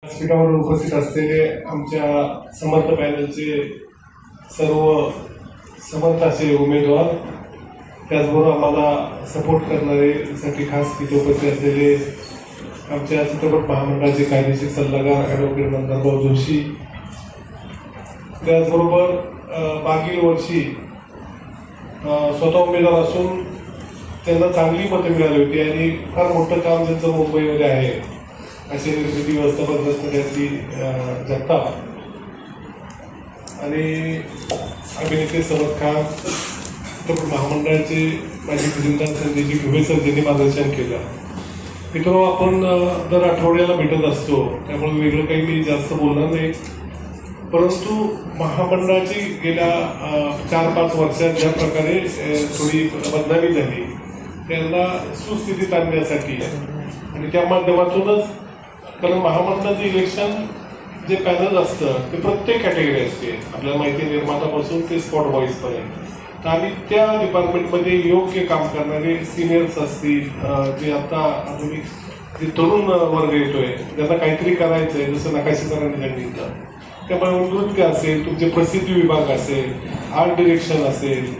व्यासपीठावर उपस्थित असलेले आमच्या समर्थ पॅनलचे सर्व समर्थ असे उमेदवार, त्याचबरोबर आम्हाला सपोर्ट करणारे खास तिथे उपस्थित असलेले आमच्या चित्रपट महामंडळाचे कायदेशीर सल्लागार ॲडव्होकेट मंदारभाऊ जोशी, त्याचबरोबर मागील वर्षी स्वतः उमेदवार असून त्यांना चांगली मतं मिळाली होती आणि फार मोठं काम त्यांचं मुंबईमध्ये आहे असे निर्मिती व्यवस्थापन संस्थेची जगताप आणि अभिनेते समद खान, चित्रपट महामंडळाचे माजी खजिनदार संजयजी घुगे सर यांनी मार्गदर्शन केलं. मित्रांनो, आपण दर आठवड्याला भेटत असतो, त्यामुळे वेगळं काही मी जास्त बोलणार नाही. परंतु महामंडळाची गेल्या 4-5 वर्षात ज्या प्रकारे थोडी बदनामी झाली, त्यांना सुस्थितीत आणण्यासाठी आणि त्या माध्यमातूनच, कारण महामंडळाचं इलेक्शन जे पॅनल असतं ते प्रत्येक कॅटेगरी असते, आपल्याला माहिती आहे, निर्मातापासून ते स्पॉट बॉईजपर्यंत. तर आम्ही त्या डिपार्टमेंटमध्ये योग्य काम करणारे सिनियर्स असतील, जे आता आधुनिक जे तरुण वर्ग येतोय, ज्यांना काहीतरी करायचं आहे, जसं नकाशी सरांनी सांगितलं, त्यामुळे नृत्य असेल, तुमचे प्रसिद्धी विभाग असेल, आर्ट डिरेक्शन असेल,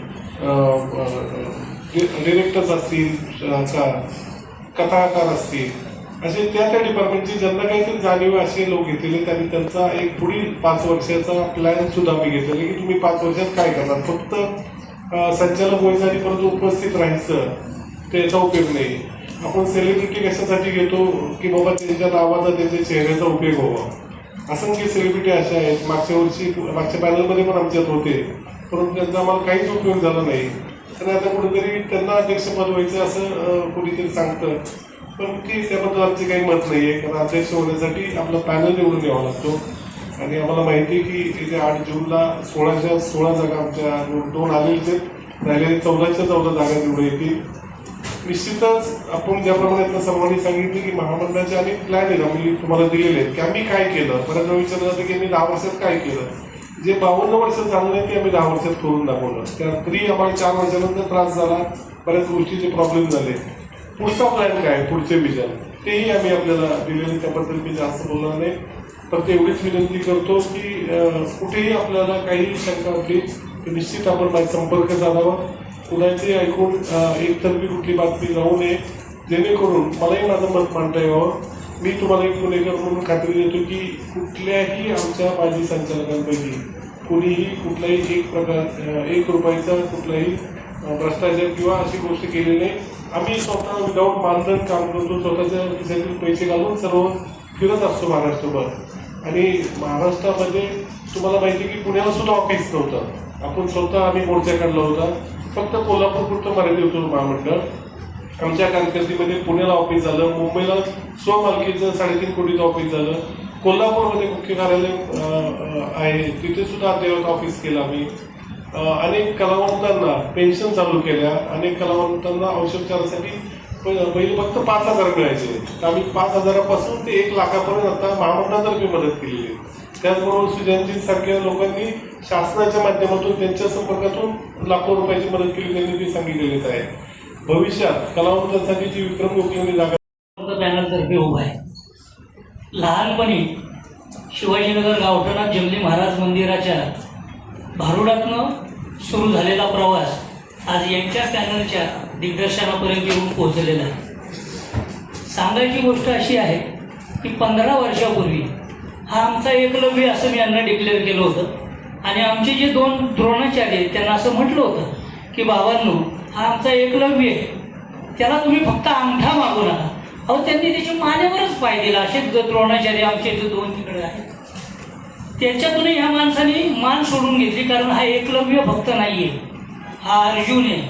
डिरेक्टर्स असतील, कथाकार असतील, असे त्या डिपार्टमेंटची ज्यांना काहीतरी जाणीव असे लोक घेतलेले, त्यांनी त्यांचा एक पुढील 5 वर्षाचा प्लॅन सुद्धा मी घेतलेला की तुम्ही 5 वर्षात काय करणार. फक्त संचालक व्हायचं आणि परत उपस्थित राहायचं त्याचा उपयोग नाही. आपण सेलिब्रिटी कशासाठी घेतो की बाबा त्यांच्या नावाचा, त्यांच्या चेहऱ्याचा उपयोग व्हावा. असंख्य सेलिब्रिटी अशा आहेत, मागच्या पॅनलमध्ये पण आमच्यात होते, परंतु त्यांचा आम्हाला काहीच उपयोग झाला नाही. आणि आता कुठेतरी त्यांना अध्यक्षपद व्हायचं असं कुणीतरी सांगतं, पण की त्याबद्दल आमचे काही मत नाही आहे. कारण अध्यक्ष होण्यासाठी आपला पॅनल निवडून यावा लागतो आणि आम्हाला माहिती आहे की येत्या 8 जूनला 16 जागा आमच्या 2 आलेले राहिलेले 14च्या 14 जागा निवडून येतील. निश्चितच आपण ज्याप्रमाणे आपल्या सर्वांनी सांगितले की महामंडळाचे अनेक प्लॅन आहेत आम्ही तुम्हाला दिलेले आहेत की आम्ही काय केलं. परत विचारलं जातं की आम्ही 10 वर्षात काय केलं. जे 52 वर्षात झालं नाही ते आम्ही 10 वर्षात करून दाखवलं. तरी आम्हाला 4 वर्षानंतर त्रास झाला, बऱ्याच गोष्टीचे प्रॉब्लेम झाले. पुढचा प्लॅन काय, पुढचे विजन, तेही आम्ही आपल्याला दिलेले, त्याबद्दल मी जास्त बोलणार नाही. फक्त एवढीच विनंती करतो की कुठेही आपल्याला काही शंका वाटली तर निश्चित आपण माझा संपर्क साधावा. कुणाची ऐकून एकतर्फी कुठली बातमी राहू नये, जेणेकरून मलाही माझं मत मांडता यावं. मी तुम्हाला एक पुणेकर म्हणून खात्री देतो की कुठल्याही आमच्या माजी संचालकांपैकी कुणीही कुठलाही 1 रुपयाचा कुठलाही भ्रष्टाचार किंवा अशी गोष्ट केलेली नाही. आम्ही स्वतः विदाऊट मानधन काम करतो, स्वतःच्या खिशातील पैसे घालून सर्व फिरत असतो महाराष्ट्रभर. आणि महाराष्ट्रामध्ये तुम्हाला माहिती आहे की पुण्याला सुद्धा ऑफिस नव्हतं, आपण स्वतः आम्ही मोर्चा काढला होता. फक्त कोल्हापूरपुरतं मर्यादित होतं महामंडळ. आमच्या कारकिर्दीमध्ये पुण्याला ऑफिस झालं, मुंबईला स्वमालकीचं 3.5 कोटीचं ऑफिस झालं, कोल्हापूरमध्ये मुख्य कार्यालय आहे तिथे सुद्धा अद्ययावत ऑफिस केलं आम्ही. अनेक कलावंतांना पेन्शन चालू केल्या, अनेक कलावंतांना औषधोपचारासाठी पहिले फक्त 5,000 मिळायचे, तर आम्ही 5,000पासून ते 1 लाखापर्यंत आता महामंडळातर्फे मदत केलेली आहे. त्याचबरोबर सुजनजी सारख्या लोकांनी शासनाच्या माध्यमातून त्यांच्या संपर्कातून लाखो रुपयाची मदत केली, त्यांनी ते सांगितलेलीच आहे. भविष्यात कलावंतांसाठी जी विक्रम उपयोगी जागा पॅनलतर्फे उभा आहे. लहानपणी शिवाजीनगर गावठणात जंगली महाराज मंदिराच्या भारुडातनं सुरू झालेला प्रवास आज यांच्या पॅनलच्या दिग्दर्शनापर्यंत येऊन पोहोचलेला आहे. सांगायची गोष्ट अशी आहे की 15 वर्षापूर्वी हा आमचा एकलव्य असं मी यांना डिक्लेअर केलं होतं आणि आमचे जे 2 द्रोणाचार्य त्यांना असं म्हटलं होतं की बाबांनो, हा आमचा एकलव्य आहे, त्याला तुम्ही फक्त अंगठा मागू नका. अहो, त्यांनी त्याच्या मानेवरच पाय दिला. असे द्रोणाचार्य आमचे जे 2 तिकडे आहेत, त्याच्यातूनही ह्या माणसाने मान सोडून घेतली. कारण हा एकलव्य फक्त नाही आहे, हा अर्जुन आहे.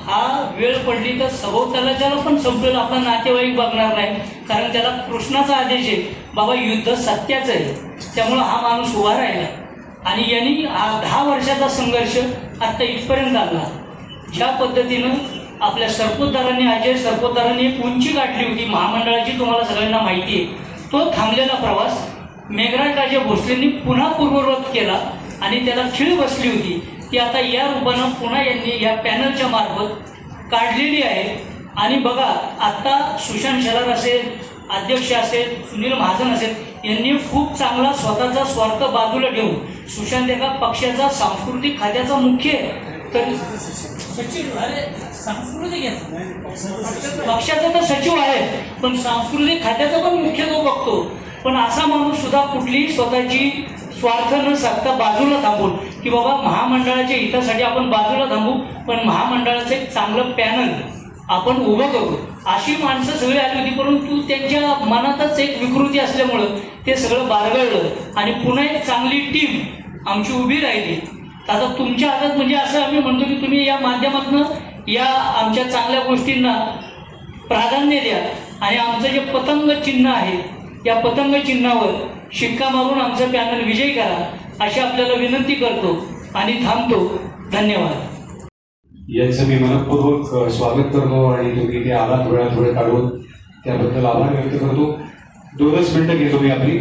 हा वेळ पडली तर सभोवतालाच्याला पण संपलेला आपला नातेवाईक बघणार नाही, कारण त्याला कृष्णाचा आदेश आहे, बाबा युद्ध सत्याचं आहे. त्यामुळं हा माणूस उभा राहिला आणि यांनी 10 वर्षाचा संघर्ष आत्ता इथपर्यंत आणला. ज्या पद्धतीनं आपल्या सरपोतदारांनी, अजय सरपोतदारांनी एक उंची गाठली होती महामंडळाची, तुम्हाला सगळ्यांना माहिती आहे. तो थांबलेला प्रवास मेघराज राजे भोसलेंनी पुन्हा पूर्ववत केला आणि त्याला खीळ बसली होती, ती आता या रूपानं पुन्हा यांनी या पॅनलच्या मार्फत काढलेली आहे. आणि बघा, आता सुशांत शेलार असेल, अध्यक्ष असेल, सुनील महाजन असेल, यांनी खूप चांगला स्वतःचा स्वार्थ बाजूला ठेवून सुशांत एका पक्षाचा सांस्कृतिक खात्याचा मुख्य तर सचिव अरे सांस्कृतिक पक्षाचा तर सचिव आहे, पण सांस्कृतिक खात्याचा पण मुख्य तो बघतो. पण असा माणूस सुद्धा कुठलीही स्वतःची स्वार्थ न साधता बाजूला थांबून की बाबा महामंडळाच्या हितासाठी आपण बाजूला थांबू, पण महामंडळाचं एक चांगलं पॅनल आपण उभं करू, अशी माणसं सगळी आली होती. परंतु त्यांच्या मनातच एक विकृती असल्यामुळं ते सगळं बारगळलं आणि पुन्हा एक चांगली टीम आमची उभी राहिली. आता तुमच्या हातात म्हणजे असं आम्ही म्हणतो की तुम्ही या माध्यमातून या आमच्या चांगल्या गोष्टींना प्राधान्य द्या आणि आमचं जे पतंग चिन्ह आहे या पतंग चिन्हावर शिक्का मारून आमचं पॅनल विजयी करा अशी आपल्याला विनंती करतो आणि थांबतो. धन्यवाद. यांचं मी मनपूर्वक स्वागत करतो आणि तुम्ही ते आलात वेळात वेळ काढून त्याबद्दल आभार व्यक्त करतो. 2च मिनिटं घेतो मी आपली.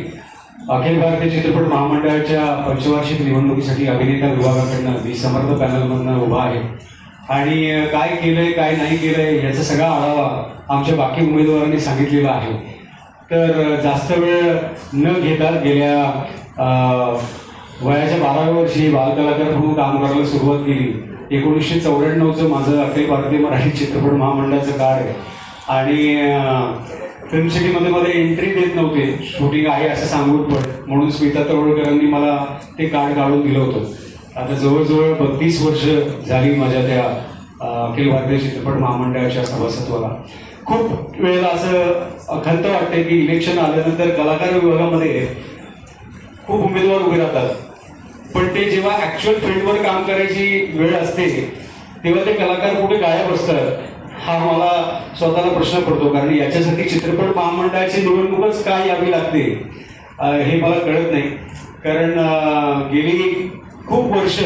अखिल भारतीय चित्रपट महामंडळाच्या पंचवार्षिक निवडणुकीसाठी अभिनेता विभागाकडनं मी समर्थ पॅनलमधनं उभा आहे आणि काय केलंय काय नाही केलंय याचा सगळा आढावा आमच्या बाकी उमेदवारांनी सांगितलेला आहे. तर जास्त वेळ न घेता गेल्या वयाच्या 12व्या वर्षी बालकलाकार म्हणून काम करायला सुरुवात केली. 1994चं माझं अखिल भारतीय मराठी चित्रपट महामंडळाचं कार्ड आहे आणि फिल्म सिटीमध्ये मध्ये एंट्री देत नव्हते, शूटिंग आहे असं सांगून पण, म्हणून स्मिता तळवळकरांनी मला ते कार्ड काढून दिलं होतं. आता जवळजवळ 32 वर्ष झाली माझ्या त्या अखिल भारतीय चित्रपट महामंडळाच्या सभासत्वाला. खूप वेळेला असं खंत वाटते की इलेक्शन आल्यानंतर कलाकार विभागामध्ये खूप उमेदवार उभे राहतात, पण ते जेव्हा ऍक्च्युअल फील्डवर काम करायची वेळ असते तेव्हा ते कलाकार कुठे गायब असतात हा मला स्वतःला प्रश्न पडतो. कारण याच्यासाठी चित्रपट महामंडळाची निवडणूकच का यावी लागते हे मला कळत नाही. कारण गेली खूप वर्ष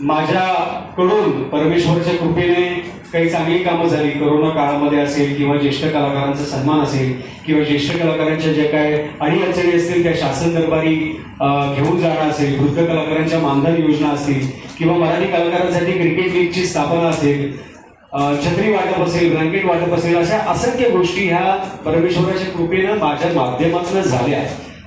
माझ्याकडून परमेश्वराच्या कृपेने काही चांगली कामं झाली. कोरोना काळामध्ये असेल किंवा ज्येष्ठ कलाकारांचा सन्मान असेल किंवा ज्येष्ठ कलाकारांच्या ज्या काय अडीअडचणी असतील त्या शासन दरबारी घेऊन जाणं असेल, वृद्ध कलाकारांच्या मानधन योजना असतील किंवा मराठी कलाकारांसाठी क्रिकेट लीगची स्थापना असेल, छत्री वाटप असेल, ब्लँकेट वाटप असेल, अशा असंख्य गोष्टी ह्या परमेश्वराच्या कृपेनं माझ्या माध्यमातून झाल्या.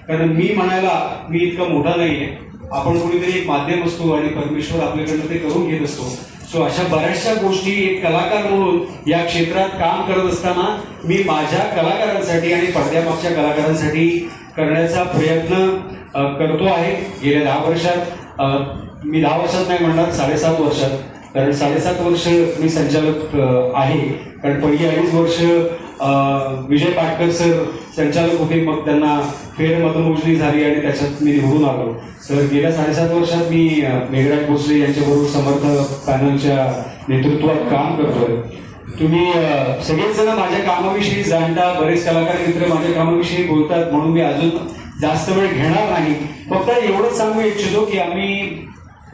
कारण मी म्हणायला मी इतका मोठा नाहीये, आपण कोणीतरी एक माध्यम असतो आणि परमेश्वर आपल्याकडनं ते करून घेत असतो. सो अशा बऱ्याचशा गोष्टी एक कलाकार म्हणून या क्षेत्रात काम करत असताना मी माझ्या कलाकारांसाठी आणि पडद्यामागच्या कलाकारांसाठी करण्याचा प्रयत्न करतो आहे. गेल्या 10 वर्षात मी 10 वर्षात नाही म्हणणार 7.5 वर्षात, कारण 7.5 वर्ष मी संचालक आहे. कारण पहिली 2.5 वर्ष विजय पाटकर सर संचालक होते, मग त्यांना फेरमतमोजणी झाली आणि त्याच्यात मी निवडून आलो. तर गेल्या 7.5 वर्षात मी मेघराज भोसले यांच्याबरोबर समर्थ पॅनलच्या नेतृत्वात काम करतोय. तुम्ही सगळेच जण माझ्या कामाविषयी जाणता, बरेच कलाकार मित्र माझ्या कामाविषयी बोलतात, म्हणून मी अजून जास्त वेळ घेणार नाही. फक्त एवढंच सांगू इच्छितो की आम्ही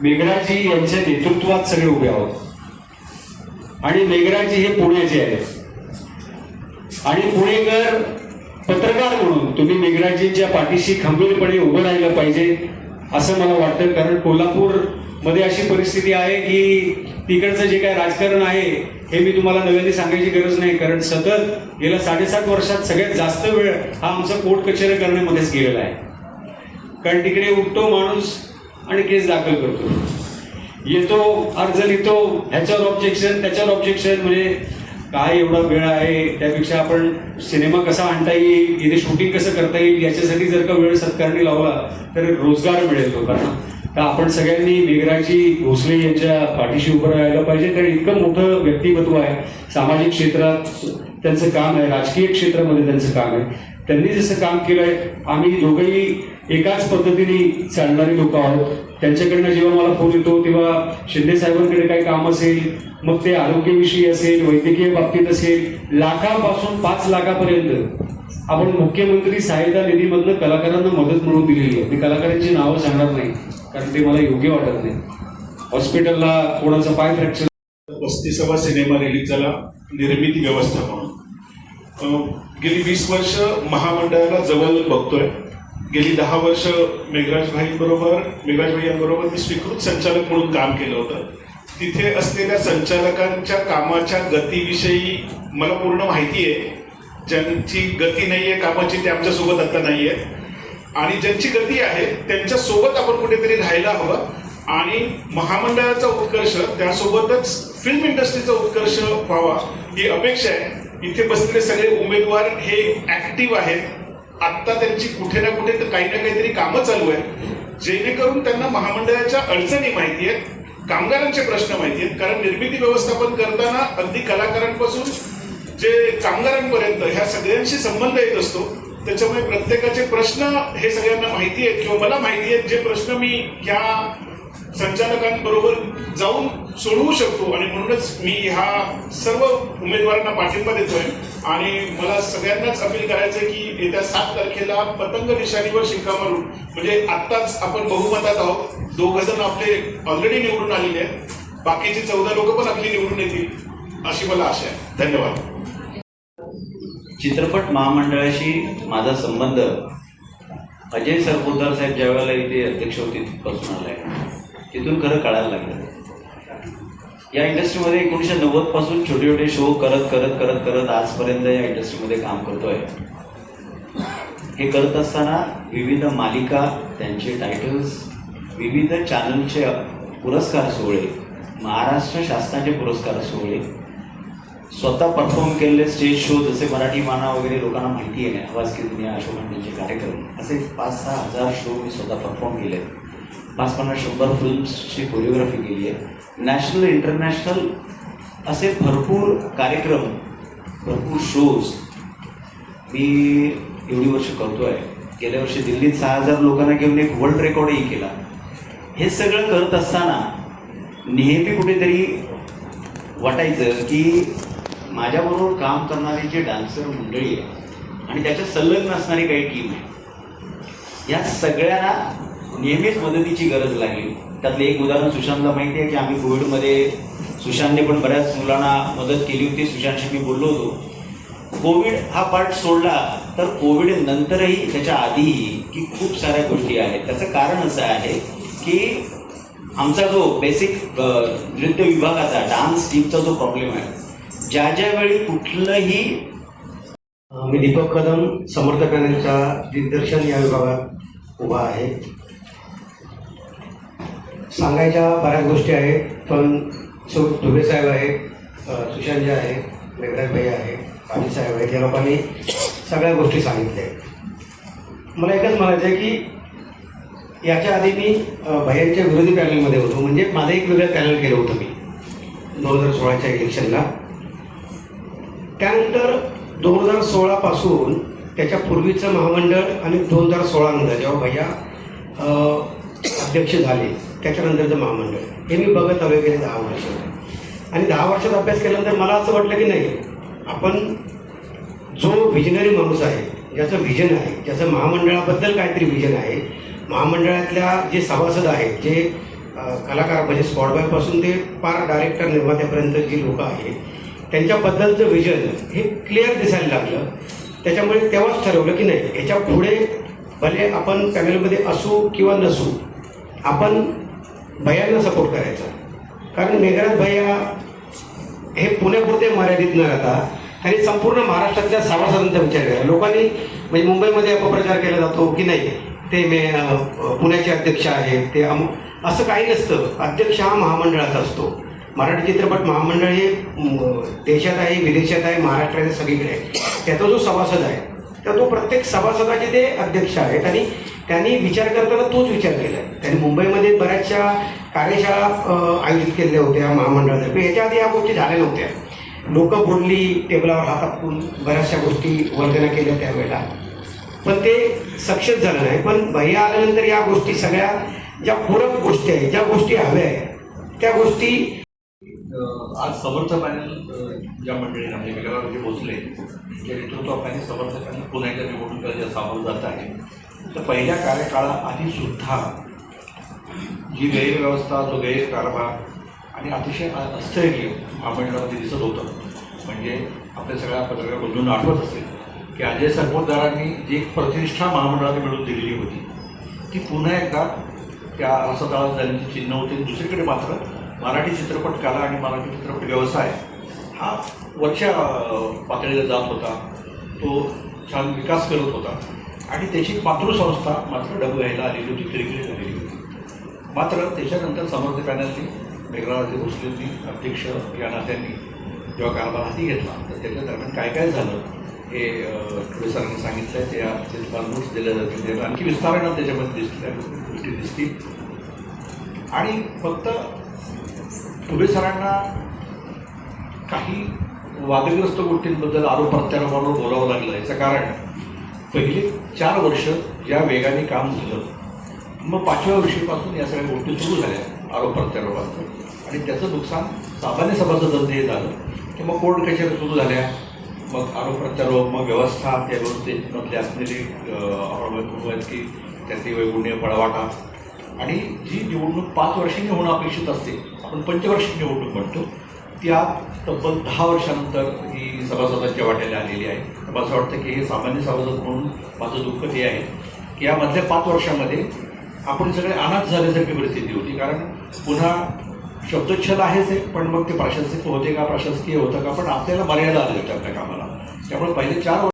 मेघराजी यांच्या नेतृत्वात सगळे उभे आहोत आणि मेघराजी हे पुण्याचे आहेत आणि पुणेकर पत्रकार म्हणून तुम्ही मेघराजींच्या पाठीशी खंबीरपणे उभं राहिलं पाहिजे असं मला वाटतं. कारण कोल्हापूर मध्ये अशी परिस्थिती आहे की तिकडचं जे काय राजकारण आहे हे मी तुम्हाला नव्याने सांगायची गरज नाही, कारण सतत गेल्या 7.5 वर्षात सगळ्यात जास्त वेळ हा आमचा कोर्ट कचेऱ्या करण्यामध्येच गेलेला आहे. कारण तिकडे उठतो माणूस आणि केस दाखल करतो, येतो अर्ज लिहितो, ह्याच्यावर ऑब्जेक्शन त्याच्यावर ऑब्जेक्शन. म्हणजे काय एवढा वेळ आहे, त्यापेक्षा आपण सिनेमा कसा आणता येईल, इथे शूटिंग कसं करता येईल याच्यासाठी जर का वेळ सत्कारणी लावला तर रोजगार मिळेल लोकांना. तर आपण सगळ्यांनी मेघराजी भोसले यांच्या पाठीशी उभं राहायला पाहिजे. कारण इतकं मोठं व्यक्तिमत्व आहे, सामाजिक क्षेत्रात त्यांचं काम आहे, राजकीय क्षेत्रामध्ये त्यांचं काम आहे. त्यांनी जसं काम केलंय, आम्ही दोघंही एकाच पद्धतीने चालणारी लोक आहोत. त्यांच्याकडनं जेव्हा मला फोन येतो तेव्हा शिंदे साहेबांकडे काही काम असेल, मग ते आरोग्याविषयी असेल, वैद्यकीय बाबतीत असेल, लाखापासून 5 लाखापर्यंत आपण मुख्यमंत्री सहायता निधीमधनं कलाकारांना मदत म्हणून दिलेली आहे. मी कलाकारांची नावं सांगणार नाही कारण ते मला योग्य वाटत नाही. हॉस्पिटलला कोणाचा पाय फ्रॅक्चर, 35वा सिनेमा रिलीज झाला निर्मिती व्यवस्था म्हणून. गेली 20 वर्ष महामंडळाला जवळ बघतोय. गेली 10 वर्ष मेघराज भाईंबरोबर मी स्वीकृत संचालक म्हणून काम केलं होतं. तिथे असलेल्या संचालकांच्या कामाच्या गतीविषयी मला पूर्ण माहिती आहे. ज्यांची गती नाहीये कामाची ते आमच्यासोबत आता नाहीये. आणि ज्यांची गती आहे त्यांच्या सोबत आपण कुठेतरी राहायला हवं आणि महामंडळाचा उत्कर्ष त्यासोबतच फिल्म इंडस्ट्रीचा उत्कर्ष व्हावा ही अपेक्षा आहे. इथे बसलेले सगळे उमेदवार हे ऍक्टिव्ह आहेत. आत्ता त्यांची कुठे ना कुठे काही ना काहीतरी कामं चालू आहेत जेणेकरून त्यांना महामंडळाच्या अडचणी माहिती आहेत, कामगारांचे प्रश्न माहिती आहेत. कारण निर्मिती व्यवस्थापन करताना अगदी कलाकारांपासून जे कामगारांपर्यंत ह्या सगळ्यांशी संबंध येत असतो. त्याच्यामुळे प्रत्येकाचे प्रश्न हे सगळ्यांना माहिती आहेत किंवा मला माहिती आहेत. जे प्रश्न मी ह्या संचालकांबरोबर जाऊन सोडवू शकतो आणि म्हणूनच मी ह्या सर्व उमेदवारांना पाठिंबा देतोय. आणि मला सगळ्यांनाच अपील करायचं की येत्या 7 तारखेला पतंग निशाणीवर शिक्का मारून, म्हणजे आत्ताच आपण बहुमतात आहोत, 2 जण आपले ऑलरेडी निवडून आलेले आहेत, बाकीची 14 लोक पण आपली निवडून येतील अशी मला आशा आहे. धन्यवाद. चित्रपट महामंडळाशी माझा संबंध अजय सरपोतदार साहेब ज्या वेळेला इथे अध्यक्ष होते तिथपासून आला आहे. तिथून खरं कळायला लागलं या इंडस्ट्रीमध्ये 1990 पासून छोटे छोटे शो करत करत करत करत आजपर्यंत या इंडस्ट्रीमध्ये काम करतोय. हे करत असताना विविध मालिका, त्यांचे टायटल्स, विविध चॅनलचे पुरस्कार सोहळे, महाराष्ट्र शासनाचे पुरस्कार सोहळे, स्वतः परफॉर्म केलेले स्टेज शो जसे मराठी माना वगैरे लोकांना माहिती आहे. आवाज की दुनिया, अशोकांचे कार्यक्रम, असे 5-6 हजार शो मी स्वतः परफॉर्म केले. 50-100 फिल्म्सची कोरिओग्राफी केली आहे. नॅशनल इंटरनॅशनल असे भरपूर कार्यक्रम, भरपूर शोज मी एवढी वर्ष करतो आहे. गेल्या वर्षी दिल्लीत 6000 लोकांना घेऊन एक वर्ल्ड रेकॉर्डही केला. हे सगळं करत असताना नेहमी कुठेतरी वाटायचं की माझ्याबरोबर काम करणारी जे डान्सर मंडळी आहे आणि त्याच्या संलग्न असणारी काही टीम आहे, या सगळ्यांना नेहमीच मदतीची गरज लागली. त्यातलं एक उदाहरण सुशांतला माहिती आहे की आम्ही कोविडमध्ये सुशांतने पण बऱ्याच मुलांना मदत केली होती. सुशांतशी मी बोललो होतो. कोविड हा पार्ट सोडला तर कोविड नंतरही त्याच्या आधीही की खूप साऱ्या गोष्टी आहेत. त्याचं कारण असं आहे की आमचा जो बेसिक नृत्य विभागाचा डान्स टीमचा जो प्रॉब्लेम आहे, ज्या ज्यावेळी कुठलंही मी दीपक कदम समर्थ पॅनलच्या दिग्दर्शन या विभागात उभा आहे. सांगायच्या बऱ्याच गोष्टी आहेत, पण धुबे साहेब आहे, सुशांत आहे, मेघराज भाई आहे, पाटील साहेब आहेत, या लोकांनी सगळ्या गोष्टी सांगितल्या आहेत. मला एकच म्हणायचं आहे की याच्या आधी मी भैयांच्या विरोधी पॅनलमध्ये होतो, म्हणजे माझं एक वेगळं पॅनल केलं होतं मी 2016च्या इलेक्शनला. त्यानंतर 2016 पासून त्याच्या पूर्वीचं महामंडळ आणि 2016 नंतर जेव्हा भैया अध्यक्ष झाले त्याच्यानंतरचं महामंडळ हे मी बघत आलो गेले 10 वर्ष. आणि 10 वर्षात अभ्यास केल्यानंतर मला असं वाटलं की नाही, आपण जो व्हिजनरी माणूस आहे, ज्याचं व्हिजन आहे, ज्याचं महामंडळाबद्दल काहीतरी व्हिजन आहे, महामंडळातल्या जे सभासद आहेत, जे कलाकार म्हणजे स्पॉट बॉयपासून ते पार डायरेक्टर निर्मात्यापर्यंत जी लोक आहेत, त्यांच्याबद्दलचं व्हिजन हे क्लिअर दिसायला लागलं. त्याच्यामुळे तेव्हाच ठरवलं की नाही, याच्या पुढे भले आपण पॅनलमध्ये असू किंवा नसू, आपण भैयांना सपोर्ट करायचा. कारण मेघराज भैया हे पुण्यापुरते मर्यादित न राहता त्यांनी संपूर्ण महाराष्ट्रातल्या सभासदांचा विचार केला. लोकांनी म्हणजे मुंबईमध्ये अपप्रचार केला जातो की नाही ते पुण्याचे अध्यक्ष आहेत, ते असं काही नसतं. अध्यक्ष हा महामंडळाचा असतो. मराठी चित्रपट महामंडळ हे देशात आहे, विदेशात आहे, महाराष्ट्रात सगळीकडे आहे. त्याचा जो सभासद आहे तर तो प्रत्येक सभासदाचे ते अध्यक्ष आहेत आणि त्यांनी विचार करताना तोच विचार केला. त्यांनी मुंबईमध्ये बऱ्याचशा कार्यशाळा आयोजित केलेल्या होत्या महामंडळातर्फे. याच्या आधी या गोष्टी झाल्या नव्हत्या. लोक बोलली, टेबलावर हात आपटून बऱ्याचशा गोष्टी वर्गना केल्या त्यावेळेला, पण ते सक्सेस झालं नाही. पण भैया आल्यानंतर या गोष्टी सगळ्या ज्या पूरक गोष्टी आहेत, ज्या गोष्टी हव्या आहेत त्या गोष्टी आज समर्थ पॅनल ज्या मंडळींना म्हणजे मेघराज भोसले जे नेतृत्वाखाली समर्थ पॅनल पुण्याच्या निवडणुकीला सामोरं जात आहे, तर पहिल्या कार्यकाळाआधी सुद्धा जी गैरव्यवस्था, जो गैरकारभार आणि अतिशय अस्थैर्य महामंडळामध्ये दिसत होतं. म्हणजे आपल्या सगळ्या पत्रकार बंधूंना आठवत असेल की अजय सरपोतदारांनी जी एक प्रतिष्ठा महामंडळाने मिळवून दिलेली होती ती पुन्हा एकदा त्या रसातळात जाण्याची चिन्ह होती. दुसरीकडे मात्र मराठी चित्रपट कला आणि मराठी चित्रपट व्यवसाय हा वरच्या पातळीला जात होता, तो छान विकास करत होता. आणि त्याची मातृसंस्था मात्र डब घ्यायला आलेली होती, खिळखिळी झालेली होती. मात्र त्याच्यानंतर समर्थ पॅनलनी मेघराज भोसलेंनी अध्यक्ष या नात्यांनी जेव्हा कारभार हाती घेतला तर त्याच्या दरम्यान काय काय झालं हे ठुबे सरांनी सांगितलं आहे. ते तुम्हाला नोट्स दिल्या जातील, ते आणखी विस्तारानं त्याच्यामध्ये दिसतील, गोष्टी दिसतील. आणि फक्त ठुबे सरांना काही वादग्रस्त गोष्टींबद्दल आरोप प्रत्यारोपावर बोलावं लागलं. याचं कारण पहिले 4 वर्ष ज्या वेगाने काम झालं, मग 5व्या वर्षीपासून या सगळ्या गोष्टी सुरू झाल्या आरोप प्रत्यारोपांचं, आणि त्याचं नुकसान सामान्य सभासदांचं हे झालं की मग कोर्ट कचेऱ्या सुरू झाल्या, मग आरोप प्रत्यारोप, मग व्यवस्था, त्या व्यवस्थेमध्ये असलेली की त्याची वैगुण्य पळवाटा, आणि जी निवडणूक 5 वर्षांनी होणं अपेक्षित असते, आपण पंचवार्षिक निवडणूक म्हणतो, त्या तब्बल 10 वर्षानंतर ही सभासदांच्या वाट्याला आलेली आहे. तर मला असं वाटतं की हे सामान्य सभासद म्हणून माझं दुःख ते आहे की यामधल्या 5 वर्षामध्ये आपण सगळे अनाथ झाल्यासारखी परिस्थिती होती. कारण पुन्हा शब्दच्छल आहेच आहे, पण मग ते प्रशासकीय होते का, प्रशासकीय होतं का, पण आपल्याला मर्यादा आली होती आपल्या कामाला. त्यामुळे पहिले 4